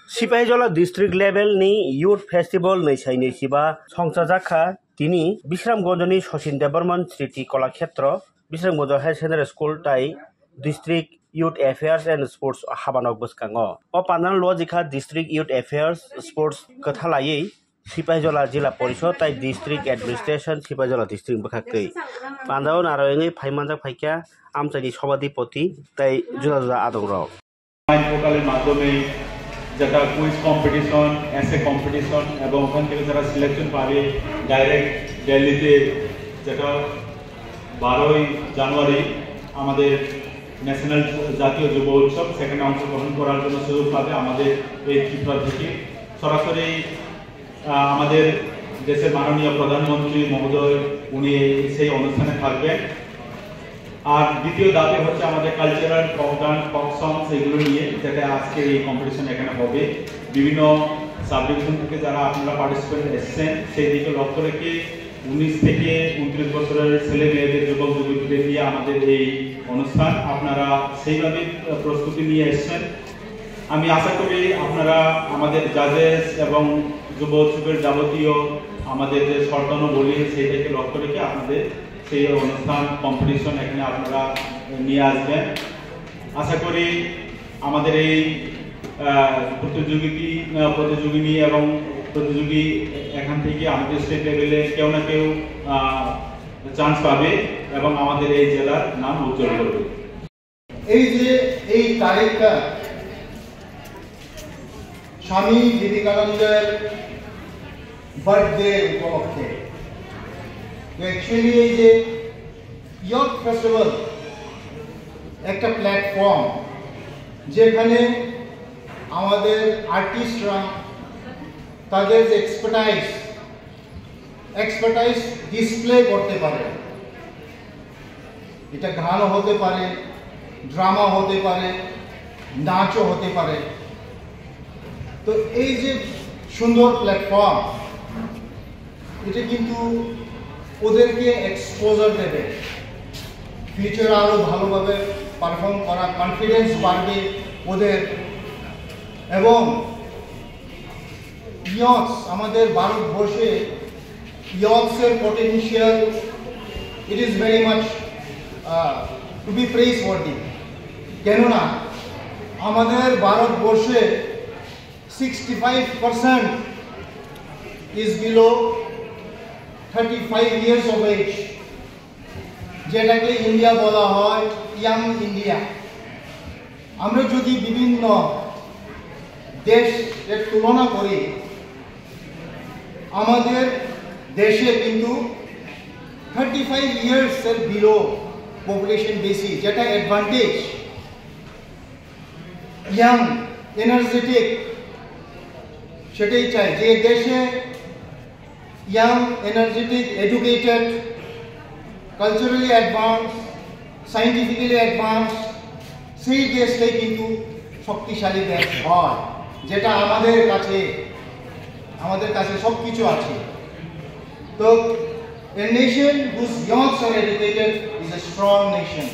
Sipahijala district लेभेलनि youth festival नैसाइनैसिबा संसाजाखा दिनै बिश्रामगंजनि सचिन देबबर्मन स्मृति Kalakshetra बिश्रामगंज higher secondary school ताई district youth affairs and sports habanok bwskango o pandan lojika district youth affairs sports kathalai Sipaijala jila porishod tai district administration Sipaijala district bwkhakei pandao naroengi phaimanja phaikya amchani sabadipoti tai juda juda adongrok পোর্টালের মাধ্যমে যেটা quiz competition এসে competition এবং ওখান থেকে যারা selection পাবে direct দিল্লিতে যেটা 12 জানুয়ারি আমাদের ন্যাশনাল জাতীয় যুব উৎসব সেখানে অংশগ্রহণ করার জন্য সুযোগ পাবে আমাদের এই ত্রিপুরা থেকে সরাসরি আমাদের দেশের মাননীয় প্রধানমন্ত্রী মহোদয় উনি সেই অনুষ্ঠানে থাকবেন আর দ্বিতীয় ধাপে হচ্ছে আমাদের কালচারাল ফক ডান্স ফক সংস এগুলো নিয়ে যেটা আজকে এই কম্পিটিশন এখানে হবে বিভিন্ন সাব ডিভিশন থেকে যারা আপনারা পার্টিসিপেন্ট এসেছেন সেই দিকে লক্ষ্য রেখে 19 থেকে 29 বছরের ছেলে মেয়েদের যুবক যুবতীদের নিয়ে আমাদের এই অনুষ্ঠান আপনারা সেইভাবে প্রস্তুতি নিয়ে এসেছেন আমি আশা করি আপনারা আমাদের জাজেস এবং যুব উৎসবের যাবতীয় আমাদের যে শর্তানো বলি সেইটাকে লক্ষ্য রেখে আপনাদের সেই অনুষ্ঠান কম্পিটিশন এখানে আপনারা নিয়ে আসবেন আশা করি আমাদের এই প্রতিযোগিনী এবং প্রতিযোগী এখান থেকে আমাদের স্টেট লেভেলে কেউ না কেউ চান্স পাবে এবং আমাদের এই জেলার নাম উজ্জ্বল করবে এই যে এই তারিখটা স্বামী বিবেকানন্দের বার্থডে উপলক্ষে অ্যাকচুয়ালি এই যে ইয়থ ফেস্টিভ্যাল একটা প্ল্যাটফর্ম যেখানে আমাদের আর্টিস্টরা তাদের যে এক্সপার্টাইজ ডিসপ্লে করতে পারে এটা গানও হতে পারে ড্রামা হতে পারে নাচও হতে পারে তো এই যে সুন্দর প্ল্যাটফর্ম এটা কিন্তু ওদেরকে এক্সপোজার দেবে ফিউচারে আরও ভালোভাবে পারফর্ম করা কনফিডেন্স বাড়বে ওদের এবং ইয়থস আমাদের ভারতবর্ষে ইয়থসের potential it is very much to be praiseworthy কেননা আমাদের ভারতবর্ষে 65% is below 35 years of age যেটাকে ইন্ডিয়া বলা হয় ইয়াং ইন্ডিয়া আমরা যদি বিভিন্ন দেশের তুলনা করি আমাদের দেশে কিন্তু 35 years এর বিলো পপুলেশন বেশি যেটা অ্যাডভান্টেজ ইয়াং এনার্জেটিক সেটাই চাই যে দেশে young energetic educated culturally advance scientifically advance সেই দেশটাই কিন্তু শক্তিশালী দেশ হয় যেটা আমাদের কাছে সব কিছু আছে তো a nation whose youths are educated is a strong nation